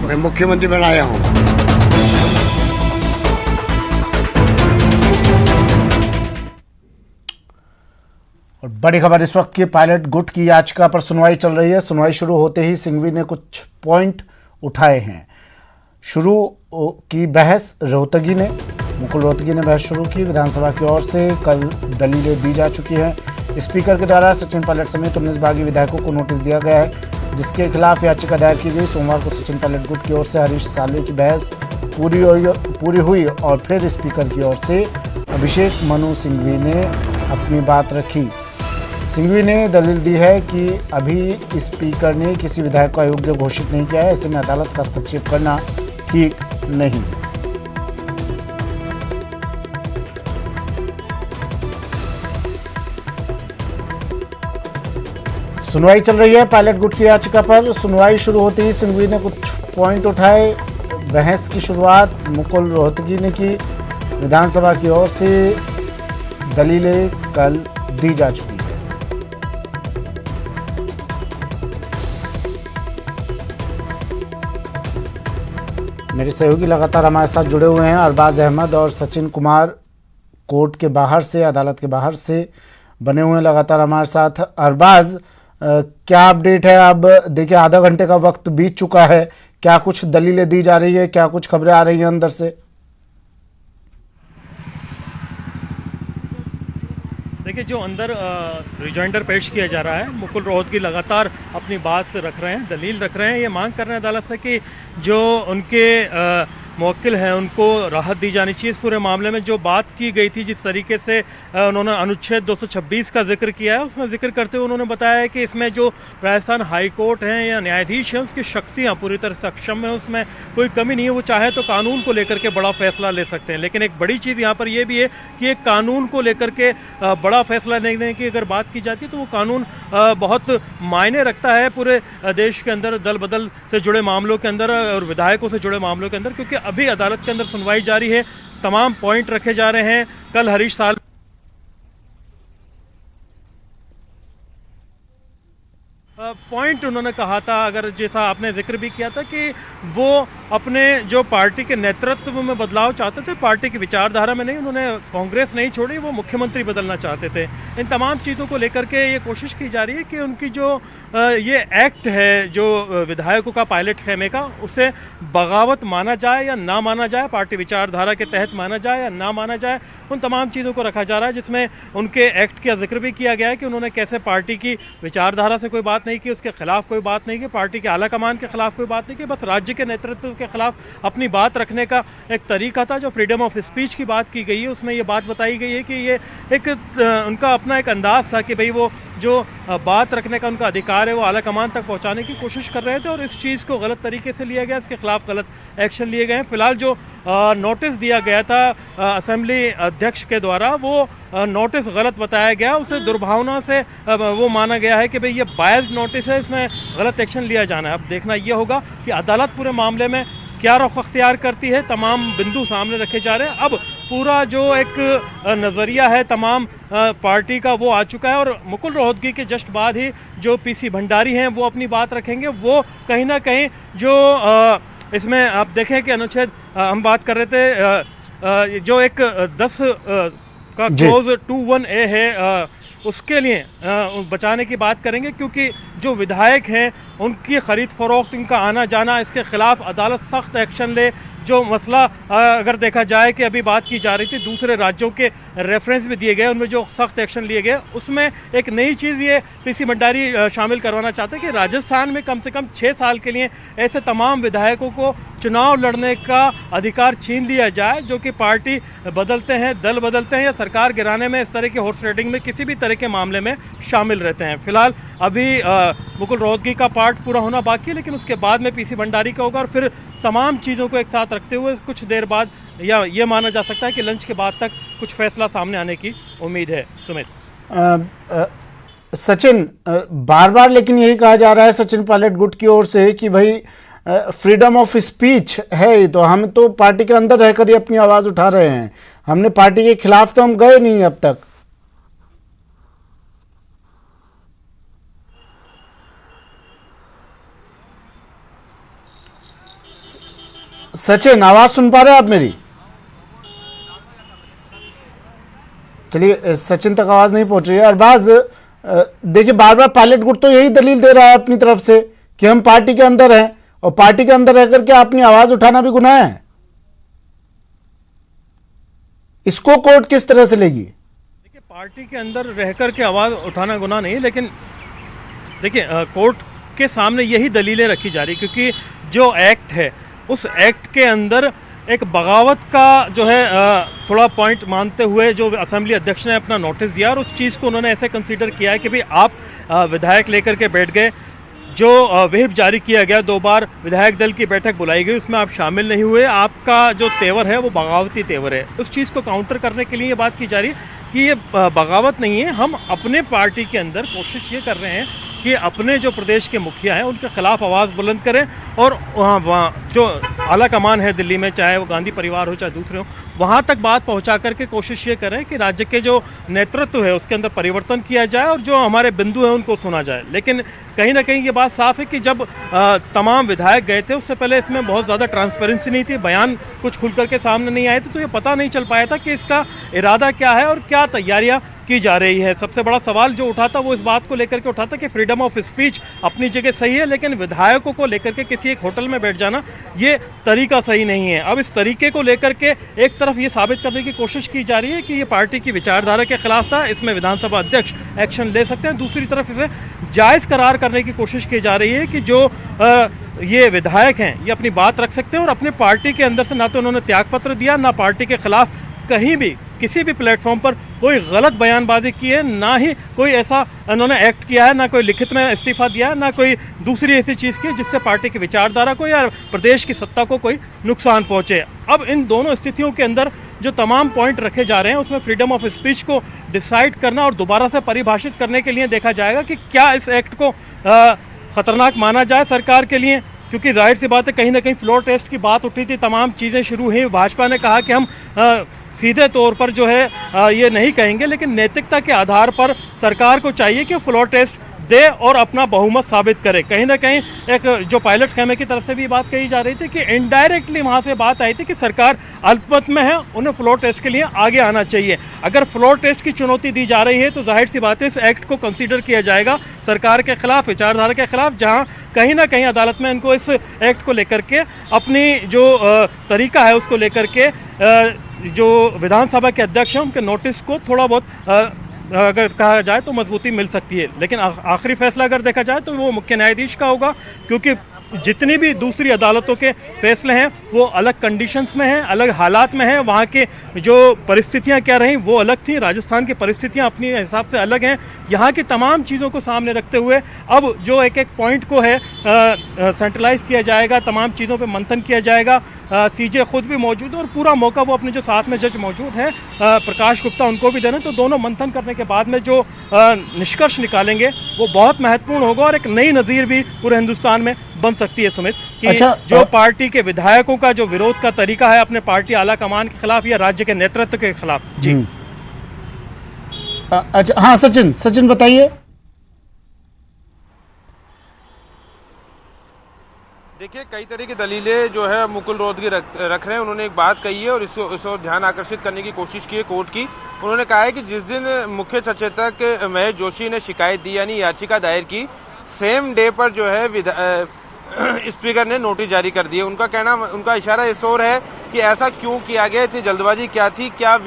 मैं मुख्यमंत्री बनाया हूँ। और बड़ी खबर इस वक्त की, पायलट गुट की याचिका पर सुनवाई चल रही है। सुनवाई शुरू होते ही सिंघवी ने कुछ पॉइंट उठाए हैं। शुरू की बहस रोहतगी ने, मुकुल रोहतगी ने बहस शुरू की। विधानसभा की ओर से कल दलीलें दी जा चुकी हैं। स्पीकर के द्वारा सचिन पायलट समेत 19 बागी विधायकों को नोटिस दिया गया है, जिसके खिलाफ याचिका दायर की गई। सोमवार को सचिन पायलट गुट की ओर से हरीश साल्वे की बहस पूरी हुई और फिर स्पीकर की ओर से अभिषेक मनु सिंघवी ने अपनी बात रखी। सिंघवी ने दलील दी है कि अभी स्पीकर ने किसी विधायक को अयोग्य घोषित नहीं किया है, ऐसे में अदालत का हस्तक्षेप करना ठीक नहीं। सुनवाई चल रही है पायलट गुट की याचिका पर। सुनवाई शुरू होते ही सिंघवी ने कुछ पॉइंट उठाए। बहस की शुरुआत मुकुल रोहतगी ने की। विधानसभा की ओर से दलीलें कल दी जा चुकी है। मेरे सहयोगी लगातार हमारे साथ जुड़े हुए हैं, अरबाज अहमद और सचिन कुमार कोर्ट के बाहर से, अदालत के बाहर से बने हुए हैं लगातार हमारे साथ। अरबाज, क्या अपडेट है? अब देखिए आधा घंटे का वक्त बीत चुका है, क्या कुछ दलीलें दी जा रही है, क्या कुछ खबरें आ रही हैं अंदर से? देखिए, जो अंदर रिजॉइंडर पेश किया जा रहा है, मुकुल रोहतगी लगातार अपनी बात रख रहे हैं, दलील रख रहे हैं। ये मांग कर रहे हैं अदालत से कि जो उनके मुवक्किल हैं उनको राहत दी जानी चाहिए इस पूरे मामले में। जो बात की गई थी, जिस तरीके से उन्होंने अनुच्छेद 226 का जिक्र किया है, उसमें जिक्र करते हुए उन्होंने बताया है कि इसमें जो राजस्थान हाई कोर्ट हैं या न्यायाधीश हैं, उसकी शक्तियाँ पूरी तरह से सक्षम है, उसमें कोई कमी नहीं है। वो चाहे तो कानून को लेकर के बड़ा फैसला ले सकते हैं, लेकिन एक बड़ी चीज़ यहाँ पर यह भी है कि एक कानून को लेकर के बड़ा फैसला लेने की अगर बात की जाती है तो वो कानून बहुत मायने रखता है पूरे देश के अंदर, दल बदल से जुड़े मामलों के अंदर और विधायकों से जुड़े मामलों के अंदर, क्योंकि अभी अदालत के अंदर सुनवाई जारी है, तमाम पॉइंट रखे जा रहे हैं। कल हरीश साल्वे पॉइंट उन्होंने कहा था, अगर जैसा आपने जिक्र भी किया था कि वो अपने जो पार्टी के नेतृत्व में बदलाव चाहते थे, पार्टी की विचारधारा में नहीं, उन्होंने कांग्रेस नहीं छोड़ी, वो मुख्यमंत्री बदलना चाहते थे। इन तमाम चीज़ों को लेकर के ये कोशिश की जा रही है कि उनकी जो ये एक्ट है जो विधायकों का पायलट खेमे का, उसे बगावत माना जाए या ना माना जाए, पार्टी विचारधारा के तहत माना जाए या ना माना जाए, उन तमाम चीज़ों को रखा जा रहा है, जिसमें उनके एक्ट का जिक्र भी किया गया है कि उन्होंने कैसे पार्टी की विचारधारा से कोई बात नहीं की, उसके खिलाफ कोई बात नहीं की, पार्टी के आला कमान के खिलाफ कोई बात नहीं की, बस राज्य के नेतृत्व के खिलाफ अपनी बात रखने का एक तरीका था। जो फ्रीडम ऑफ स्पीच की बात की गई है, उसमें ये बात बताई गई है कि ये एक उनका अपना एक अंदाज था कि भाई वो जो बात रखने का उनका अधिकार है वो आला कमान तक पहुंचाने की कोशिश कर रहे थे और इस चीज़ को गलत तरीके से लिया गया, इसके खिलाफ गलत एक्शन लिए गए हैं। फिलहाल जो नोटिस दिया गया था असेंबली अध्यक्ष के द्वारा, वो नोटिस गलत बताया गया, उसे दुर्भावना से वो माना गया है कि भाई ये बायस्ड नोटिस है, इसमें गलत एक्शन लिया जाना है। अब देखना ये होगा कि अदालत पूरे मामले में क्या रुख अख्तियार करती है। तमाम बिंदु सामने रखे जा रहे हैं। अब पूरा जो एक नज़रिया है तमाम पार्टी का वो आ चुका है और मुकुल रोहतगी के जस्ट बाद ही जो पीसी भंडारी हैं वो अपनी बात रखेंगे। वो कहीं ना कहीं जो इसमें आप देखें कि अनुच्छेद हम बात कर रहे थे जो एक 10 का क्लोज 21A है, उसके लिए बचाने की बात करेंगे, क्योंकि जो विधायक हैं उनकी खरीद फरोख्त, इनका आना जाना, इसके खिलाफ अदालत सख्त एक्शन ले। जो मसला अगर देखा जाए कि अभी बात की जा रही थी, दूसरे राज्यों के रेफरेंस भी दिए गए, उनमें जो सख्त एक्शन लिए गए, उसमें एक नई चीज़ ये पीसी भंडारी शामिल करवाना चाहते हैं कि राजस्थान में कम से कम 6 साल के लिए ऐसे तमाम विधायकों को चुनाव लड़ने का अधिकार छीन लिया जाए जो कि पार्टी बदलते हैं, दल बदलते हैं या सरकार गिराने में, इस तरह की हॉर्स ट्रेडिंग में, किसी भी तरह के मामले में शामिल रहते हैं। फिलहाल अभी मुकुल रोहतगी का पार्ट पूरा होना बाकी है, लेकिन उसके बाद में पीसी भंडारी का होगा और फिर तमाम चीज़ों को एक साथ रखते हुए कुछ देर बाद या ये माना जा सकता है कि लंच के बाद तक कुछ फैसला सामने आने की उम्मीद है। सुमित, सचिन, बार बार लेकिन यही कहा जा रहा है सचिन पायलट गुट की ओर से कि भाई फ्रीडम ऑफ स्पीच है, तो हम तो पार्टी के अंदर रहकर ही अपनी आवाज़ उठा रहे हैं, हमने पार्टी के खिलाफ तो हम गए नहीं अब तक। सचिन, आवाज सुन पा रहे हैं आप मेरी? चलिए, सचिन तक आवाज नहीं पहुंच रही है। अरबाज, देखिए, बार बार पायलट गुट तो यही दलील दे रहा है अपनी तरफ से कि हम पार्टी के अंदर हैं, और पार्टी के अंदर रहकर के अपनी आवाज उठाना भी गुनाह है। इसको कोर्ट किस तरह से लेगी? देखिए, पार्टी के अंदर रह कर के आवाज़ उठाना गुनाह नहीं है, लेकिन देखिए कोर्ट के सामने यही दलीलें रखी जा रही, क्योंकि जो एक्ट है उस एक्ट के अंदर एक बगावत का जो है थोड़ा पॉइंट मानते हुए जो असेंबली अध्यक्ष ने अपना नोटिस दिया, और उस चीज़ को उन्होंने ऐसे कंसीडर किया है कि भाई आप विधायक लेकर के बैठ गए, जो व्हिप जारी किया गया, 2 बार विधायक दल की बैठक बुलाई गई, उसमें आप शामिल नहीं हुए, आपका जो तेवर है वो बगावती तेवर है। उस चीज़ को काउंटर करने के लिए ये बात की जा रही है कि ये बगावत नहीं है। हम अपने पार्टी के अंदर कोशिश ये कर रहे हैं कि अपने जो प्रदेश के मुखिया हैं उनके खिलाफ आवाज़ बुलंद करें, और वहाँ जो आला कमान है दिल्ली में, चाहे वो गांधी परिवार हो चाहे दूसरे हो, वहाँ तक बात पहुँचा करके कोशिश ये करें कि राज्य के जो नेतृत्व है उसके अंदर परिवर्तन किया जाए, और जो हमारे बिंदु हैं उनको सुना जाए। लेकिन कहीं ना कहीं ये बात साफ है कि जब तमाम विधायक गए थे उससे पहले इसमें बहुत ज़्यादा ट्रांसपेरेंसी नहीं थी, बयान कुछ खुल करके सामने नहीं आए थे, तो ये पता नहीं चल पाया था कि इसका इरादा क्या है और क्या तैयारियाँ की जा रही है। सबसे बड़ा सवाल जो उठा था वो इस बात को लेकर के उठा था कि फ्रीडम ऑफ स्पीच अपनी जगह सही है, लेकिन विधायकों को लेकर के किसी एक होटल में बैठ जाना ये तरीका सही नहीं है। अब इस तरीके को लेकर के एक तरफ ये साबित करने की कोशिश की जा रही है कि ये पार्टी की विचारधारा के खिलाफ था, इसमें विधानसभा अध्यक्ष एक्शन ले सकते हैं, दूसरी तरफ इसे जायज़ करार करने की कोशिश की जा रही है कि जो ये विधायक हैं ये अपनी बात रख सकते हैं, और अपने पार्टी के अंदर से ना तो उन्होंने त्यागपत्र दिया, ना पार्टी के खिलाफ कहीं भी किसी भी प्लेटफॉर्म पर कोई गलत बयानबाजी की है, ना ही कोई ऐसा उन्होंने एक्ट किया है, ना कोई लिखित में इस्तीफा दिया है, ना कोई दूसरी ऐसी चीज़ की है जिससे पार्टी की विचारधारा को या प्रदेश की सत्ता को कोई नुकसान पहुंचे। अब इन दोनों स्थितियों के अंदर जो तमाम पॉइंट रखे जा रहे हैं उसमें फ्रीडम ऑफ स्पीच को डिसाइड करना और दोबारा से परिभाषित करने के लिए देखा जाएगा कि क्या इस एक्ट को ख़तरनाक माना जाए सरकार के लिए, क्योंकि जाहिर सी बात है कहीं ना कहीं फ्लोर टेस्ट की बात उठी थी, तमाम चीज़ें शुरू हुई, भाजपा ने कहा कि हम सीधे तौर पर जो है ये नहीं कहेंगे, लेकिन नैतिकता के आधार पर सरकार को चाहिए कि फ्लोर टेस्ट दे और अपना बहुमत साबित करे। कहीं ना कहीं एक जो पायलट खेमे की तरफ से भी बात कही जा रही थी कि इनडायरेक्टली वहाँ से बात आई थी कि सरकार अल्पमत में है, उन्हें फ्लोर टेस्ट के लिए आगे आना चाहिए। अगर फ्लोर टेस्ट की चुनौती दी जा रही है तो जाहिर सी बात है इस एक्ट को कंसीडर किया जाएगा सरकार के खिलाफ, विचारधारा के खिलाफ, जहाँ कहीं ना कहीं अदालत में इनको इस एक्ट को लेकर के अपनी जो तरीका है उसको लेकर के जो विधानसभा के अध्यक्ष हैं उनके नोटिस को थोड़ा बहुत अगर कहा जाए तो मजबूती मिल सकती है। लेकिन आखिरी फैसला अगर देखा जाए तो वो मुख्य न्यायाधीश का होगा, क्योंकि जितनी भी दूसरी अदालतों के फैसले हैं वो अलग कंडीशंस में हैं, अलग हालात में हैं, वहाँ के जो परिस्थितियाँ क्या रहीं वो अलग थी, राजस्थान की परिस्थितियाँ अपने हिसाब से अलग हैं। यहाँ की तमाम चीज़ों को सामने रखते हुए अब जो एक एक पॉइंट को है सेंट्रलाइज किया जाएगा, तमाम चीज़ों पे मंथन किया जाएगा। सीजे खुद भी मौजूद है और पूरा मौका वो अपने जो साथ में जज मौजूद हैं प्रकाश गुप्ता उनको भी देना, तो दोनों मंथन करने के बाद में जो निष्कर्ष निकालेंगे वो बहुत महत्वपूर्ण होगा और एक नई नज़ीर भी पूरे हिंदुस्तान में बन सकती है सुमित, कि अच्छा, जो पार्टी के विधायकों का जो विरोध का तरीका है अपने पार्टी आला कमान के खिलाफ या राज्य के नेतृत्व के खिलाफ। जी अच्छा, हाँ सचिन बताइए। देखिए, कई तरह की दलीलें जो है मुकुल रोहतगी रख रहे हैं। उन्होंने एक बात कही है और इसको ध्यान आकर्षित करने की कोशिश की है कोर्ट की। उन्होंने कहा है कि जिस दिन मुख्य सचेतक महेश जोशी ने शिकायत दी यानी याचिका दायर की, सेम डे पर जो है स्पीकर ने नोटिस जारी कर दिए। उनका इशारा इस ओर है कि ऐसा क्यों किया गया, इतनी जल्दबाजी क्या थी, क्या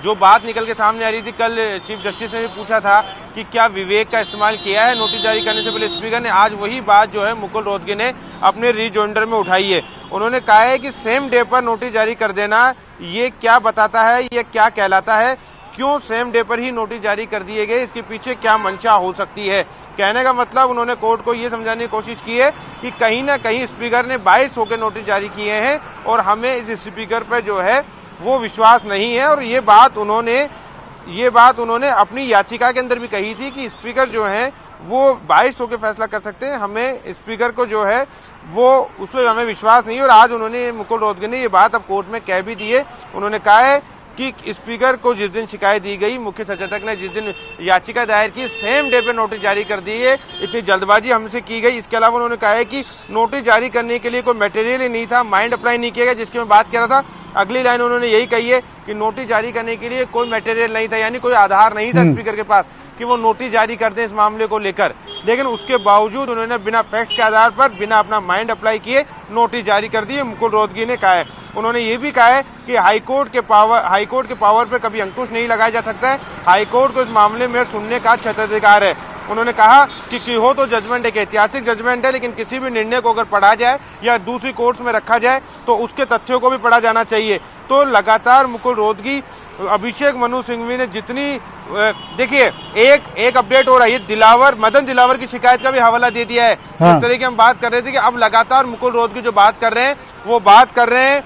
जो बात निकल के सामने आ रही थी, कल चीफ जस्टिस ने भी पूछा था कि क्या विवेक का इस्तेमाल किया है नोटिस जारी करने से पहले स्पीकर ने, आज वही बात जो है मुकुल रोहतगी ने अपने रिजोइंडर में उठाई है। उन्होंने कहा है कि सेम डे पर नोटिस जारी कर देना ये क्या बताता है, ये क्या कहलाता है, क्यों सेम डे पर ही नोटिस जारी कर दिए गए, इसके पीछे क्या मंशा हो सकती है। कहने का मतलब उन्होंने कोर्ट को ये समझाने की कोशिश की है कि कहीं ना कहीं स्पीकर ने बायस होकर नोटिस जारी किए हैं और हमें इस स्पीकर पर जो है वो विश्वास नहीं है। और ये बात उन्होंने अपनी याचिका के अंदर भी कही थी कि स्पीकर जो है वो बायस होकर फैसला कर सकते हैं, हमें स्पीकर को जो है वो उस पर हमें विश्वास नहीं है। और आज उन्होंने मुकुल रोहतगी ने ये बात अब कोर्ट में कह भी दी है। उन्होंने कहा है कि स्पीकर को जिस दिन शिकायत दी गई, मुख्य सचेतक ने जिस दिन याचिका दायर की, सेम डे पे नोटिस जारी कर दी है। इतनी जल्दबाजी हमसे की गई। इसके अलावा उन्होंने कहा है कि नोटिस जारी करने के लिए कोई मटेरियल ही नहीं था, माइंड अप्लाई नहीं किया गया, जिसकी मैं बात कर रहा था। अगली लाइन उन्होंने यही कही है कि नोटिस जारी करने के लिए कोई मटेरियल नहीं था, यानी कोई आधार नहीं था स्पीकर के पास कि वो नोटिस जारी कर दें इस मामले को लेकर। लेकिन उसके बावजूद उन्होंने बिना फैक्ट्स के आधार पर, बिना अपना माइंड अप्लाई किए नोटिस जारी कर दिए, मुकुल रोहतगी ने कहा है। उन्होंने ये भी कहा है कि हाईकोर्ट के पावर पर कभी अंकुश नहीं लगाया जा सकता है। हाईकोर्ट को इस मामले में सुनने का क्षेत्राधिकार है। उन्होंने कहा कि हो तो जजमेंट एक ऐतिहासिक जजमेंट है, लेकिन किसी भी निर्णय को अगर पढ़ा जाए या दूसरी कोर्ट्स में रखा जाए तो उसके तथ्यों को भी पढ़ा जाना चाहिए। तो लगातार मुकुल रोहतगी, अभिषेक मनु सिंघवी ने जितनी, देखिए एक अपडेट हो रहा है, ये मदन दिलावर की शिकायत का भी हवाला दे दिया है। हाँ। इस तरह की हम बात कर रहे थे कि अब लगातार मुकुल रोहतगी जो बात कर रहे हैं वो बात कर रहे हैं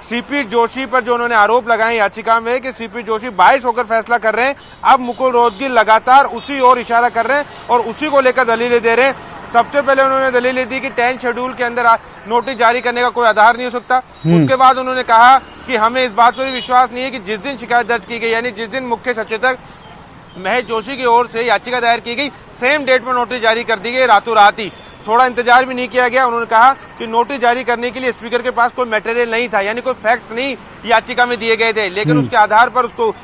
सीपी जोशी पर, जो उन्होंने आरोप लगाए याचिका में कि सीपी जोशी बायस होकर फैसला कर रहे हैं। अब मुकुल रोहतगी लगातार उसी ओर इशारा कर रहे हैं और उसी को लेकर दलीलें दे रहे हैं। सबसे पहले उन्होंने दलीलें दी कि 10 शेड्यूल के अंदर नोटिस जारी करने का कोई आधार नहीं हो सकता। उसके बाद उन्होंने कहा कि हमें इस बात पर भी विश्वास नहीं है कि जिस दिन शिकायत दर्ज की गई, यानी जिस दिन मुख्य सचेतक महेश जोशी की ओर से याचिका दायर की गई, सेम डेट पर नोटिस जारी कर दी गई, रातों रात ही, थोड़ा इंतजार भी नहीं किया गया। उन्होंने कहा कि नोटिस जारी करने के लिए स्पीकर के पास कोई मटेरियल नहीं था, यानी कोई फैक्ट्स नहीं याचिका में दिए गए थे, लेकिन उसके आधार पर उसको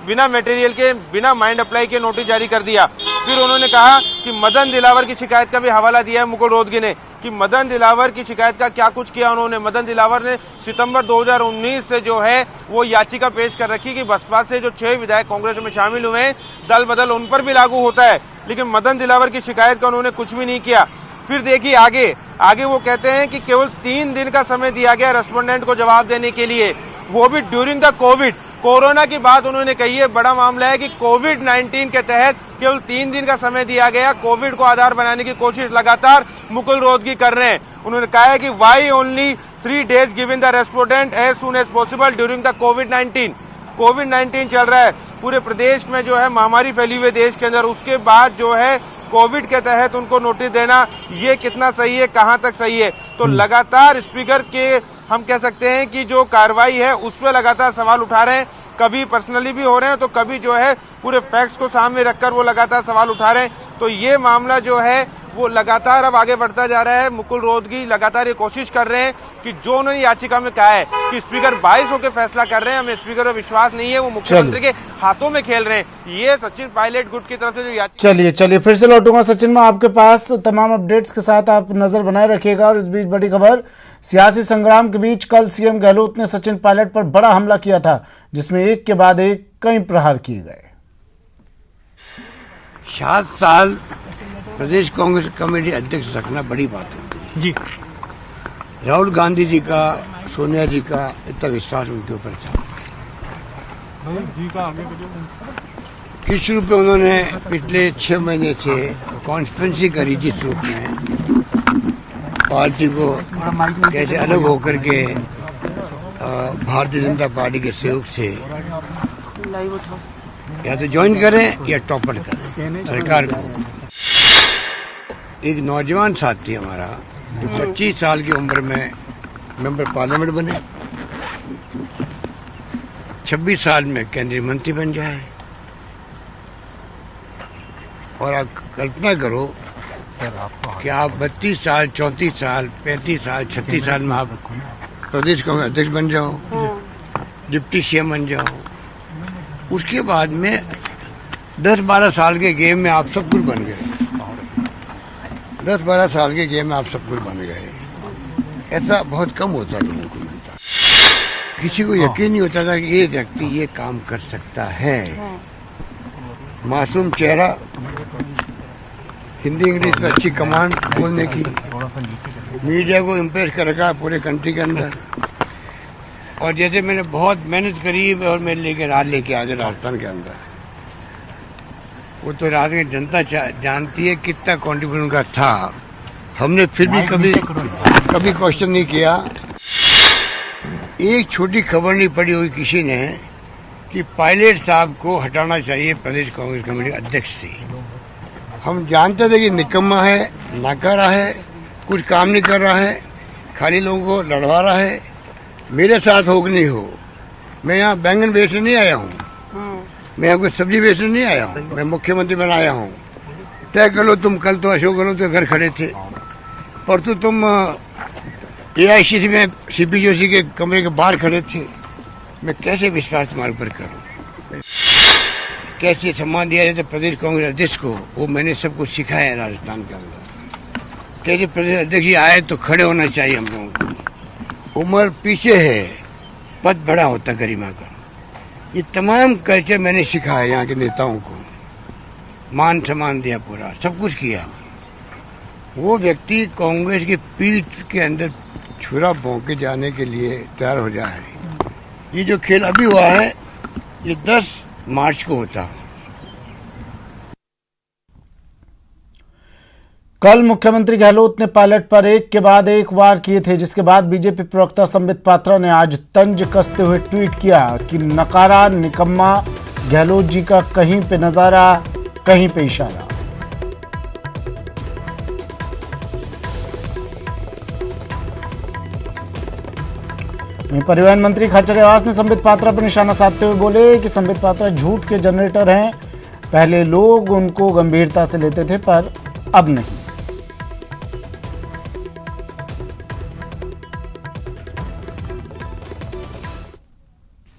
बिना मटेरियल के, बिना माइंड अप्लाई के नोटिस जारी कर दिया। फिर उन्होंने कहा कि मदन दिलावर की शिकायत का भी हवाला दिया है मुकुल रोहतगी ने कि मदन दिलावर की शिकायत का क्या कुछ किया उन्होंने। मदन दिलावर ने सितंबर 2019 से जो है वो याचिका पेश कर रखी कि बसपा से जो 6 विधायक कांग्रेस में शामिल हुए हैं, दल बदल उन पर भी लागू होता है, लेकिन मदन दिलावर की शिकायत का उन्होंने कुछ भी नहीं किया। फिर देखिए आगे वो कहते हैं कि केवल 3 दिन का समय दिया गया रेस्पोंडेंट को जवाब देने के लिए, वो भी ड्यूरिंग द कोविड। कोरोना की बात उन्होंने कही है। बड़ा मामला है कि कोविड-19 के तहत केवल 3 दिन का समय दिया गया। कोविड को आधार बनाने की कोशिश लगातार मुकुल रोहतगी कर रहे हैं। उन्होंने कहा है कि Y only 3 days given the respondent as soon as possible during the कोविड-19। कोविड-19 चल रहा है पूरे प्रदेश में, जो है महामारी फैली हुई देश के अंदर, उसके बाद जो है कोविड के तहत उनको नोटिस देना, ये कितना सही है, कहां तक सही है। तो लगातार स्पीकर के, हम कह सकते हैं कि जो कार्रवाई है उस पर लगातार सवाल उठा रहे हैं। कभी पर्सनली भी हो रहे हैं तो कभी जो है पूरे फैक्ट्स को सामने रखकर वो लगातार सवाल उठा रहे हैं। तो ये मामला जो है वो लगातार अब आगे बढ़ता जा रहा है। मुकुल रोहतगी लगातार ये कोशिश कर रहे हैं कि जो उन्होंने याचिका में कहा है कि स्पीकर बायस होकर फैसला कर रहे हैं, हमें स्पीकर पर विश्वास नहीं है, वो मुख्यमंत्री के हाथों में खेल रहे हैं। ये सचिन पायलट गुट की तरफ से जो याचिका। चलिए फिर से लौटूंगा सचिन, मैं आपके पास तमाम अपडेट्स के साथ, आप नजर बनाए रखिएगा। और इस बीच बड़ी खबर, सियासी संग्राम के बीच कल सीएम गहलोत ने सचिन पायलट पर बड़ा हमला किया था, जिसमें एक के बाद एक कई प्रहार किए गए। 7 साल प्रदेश कांग्रेस कमेटी अध्यक्ष रखना बड़ी बात होती है जी। राहुल गांधी जी का, सोनिया जी का इतना विश्वास उनके ऊपर था। किस रूप में उन्होंने पिछले 6 महीने से कॉन्स्टिट्यूंसी करी, जिस रूप में पार्टी को कैसे अलग होकर के भारतीय जनता पार्टी के सहयोग से या तो ज्वाइन करें या टॉपर करें सरकार को। एक नौजवान साथी हमारा जो 25 साल की उम्र में मेंबर पार्लियामेंट बने, 26 साल में केंद्रीय मंत्री बन जाए, और आप कल्पना करो कि आप 32 साल, 34 साल, 35 साल, 36 साल में आप प्रदेश कांग्रेस अध्यक्ष बन जाओ, डिप्टी सीएम बन जाओ। उसके बाद में 10-12 साल के गेम में आप सब कुछ बन गए। 10-12 साल के गेम में आप सब कुछ बन गए। ऐसा बहुत कम होता लोगों को मिलता। किसी को यकीन नहीं होता था कि ये व्यक्ति ये काम कर सकता है। मासूम चेहरा, हिंदी इंग्लिश में अच्छी कमांड बोलने की, मीडिया को इम्प्रेस कर रखा पूरे कंट्री के अंदर। और जैसे मैंने बहुत मेहनत करी और मेरे लेके राज लेके आगे राजस्थान के अंदर, वो तो राज की जनता जानती है कितना कॉन्ट्रीब्यूशन का था। हमने फिर भी कभी क्वेश्चन नहीं किया। एक छोटी खबर नहीं पड़ी हुई किसी ने कि पायलट साहब को हटाना चाहिए प्रदेश कांग्रेस कमेटी अध्यक्ष से। हम जानते थे कि निकम्मा है, नाकारा है, कुछ काम नहीं कर रहा है, खाली लोगों को लड़वा रहा है। मेरे साथ हो कि नहीं हो, मैं यहाँ बैंगन बेचने नहीं आया हूँ, मैं यहाँ कोई सब्जी बेचने नहीं आया हूँ, मैं मुख्यमंत्री बनाया हूँ। तय कर लो तुम, कल तो अशोक गहलोत के घर खड़े थे, परसों तुम AICC में CP जोशी के कमरे के बाहर खड़े थे। मैं कैसे विश्वास तुम्हारे ऊपर करूँ? कैसे सम्मान दिया जाता प्रदेश कांग्रेस अध्यक्ष को, वो मैंने सबको सिखाया है राजस्थान के अंदर। कैसे प्रदेश अध्यक्ष जी आए तो खड़े होना चाहिए हम लोगों को। उम्र पीछे है, पद बड़ा होता गरिमा का। ये तमाम कल्चर मैंने सिखाया यहाँ के नेताओं को, मान सम्मान दिया, पूरा सब कुछ किया। वो व्यक्ति कांग्रेस की पीठ के अंदर छुरा भोंक के जाने के लिए तैयार हो जाए। ये जो खेल अभी हुआ है ये 10 मार्च को होता। कल मुख्यमंत्री गहलोत ने पायलट पर एक के बाद एक वार किए थे, जिसके बाद बीजेपी प्रवक्ता संबित पात्रा ने आज तंज कसते हुए ट्वीट किया कि नकारा निकम्मा गहलोत जी का कहीं पे नजारा कहीं पे इशारा। परिवहन मंत्री खाचरियावास ने संबित पात्रा पर निशाना साधते हुए बोले कि संबित पात्रा झूठ के जनरेटर हैं। पहले लोग उनको गंभीरता से लेते थे पर अब नहीं।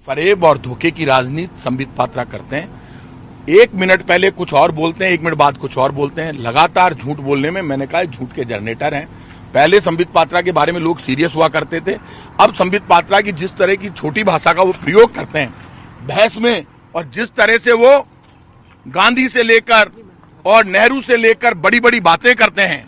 फरेब और धोखे की राजनीति संबित पात्रा करते हैं। 1 मिनट पहले कुछ और बोलते हैं, 1 मिनट बाद कुछ और बोलते हैं। लगातार झूठ बोलने में मैंने कहा झूठ के जनरेटर हैं। पहले संबित पात्रा के बारे में लोग सीरियस हुआ करते थे, अब संबित पात्रा की जिस तरह की छोटी भाषा का वो प्रयोग करते हैं बहस में, और जिस तरह से वो गांधी से लेकर और नेहरू से लेकर बड़ी बड़ी बातें करते हैं,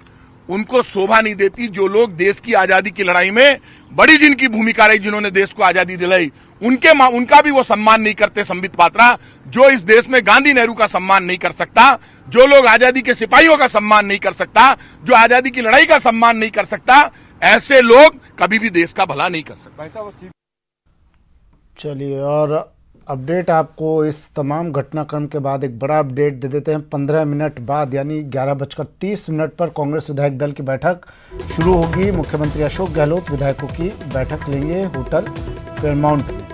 उनको शोभा नहीं देती। जो लोग देश की आजादी की लड़ाई में बड़ी जिनकी भूमिका रही, जिन्होंने देश को आजादी दिलाई, उनका भी वो सम्मान नहीं करते संबित पात्रा। जो इस देश में गांधी नेहरू का सम्मान नहीं कर सकता, जो लोग आजादी के सिपाहियों का सम्मान नहीं कर सकता, जो आजादी की लड़ाई का सम्मान नहीं कर सकता, ऐसे लोग कभी भी देश का भला नहीं कर सकते। चलिए, और अपडेट आपको इस तमाम घटनाक्रम के बाद एक बड़ा अपडेट दे देते हैं। 15 मिनट बाद यानी 11:30 पर कांग्रेस विधायक दल की बैठक शुरू होगी। मुख्यमंत्री अशोक गहलोत विधायकों की बैठक लेंगे होटल फेयरमाउंट में।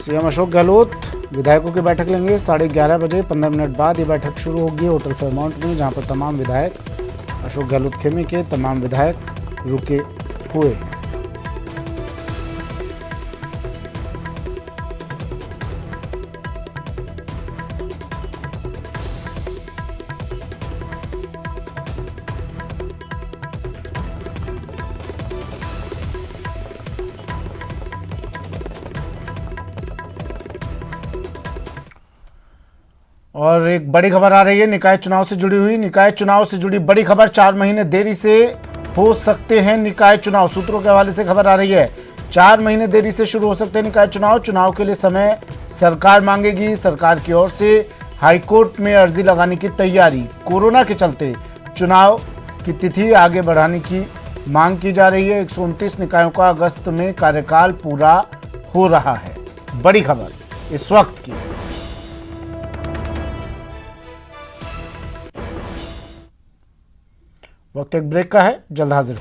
सीएम अशोक गहलोत विधायकों की बैठक लेंगे 11:30 बजे। 15 मिनट बाद ये बैठक शुरू होगी होटल फेयरमाउंट में, जहां पर तमाम विधायक, अशोक गहलोत खेमे के तमाम विधायक रुके हुए हैं। और एक बड़ी खबर आ रही है निकाय चुनाव से जुड़ी हुई। निकाय चुनाव से जुड़ी बड़ी खबर, 4 महीने देरी से हो सकते हैं निकाय चुनाव। सूत्रों के हवाले से खबर आ रही है, 4 महीने देरी से शुरू हो सकते हैं निकाय चुनाव। चुनाव के लिए समय सरकार मांगेगी। सरकार की ओर से हाईकोर्ट में अर्जी लगाने की तैयारी। कोरोना के चलते चुनाव की तिथि आगे बढ़ाने की मांग की जा रही है। 129 निकायों का अगस्त में कार्यकाल पूरा हो रहा है। बड़ी खबर इस वक्त की। वक्त एक ब्रेक का है, जल्द हाजिर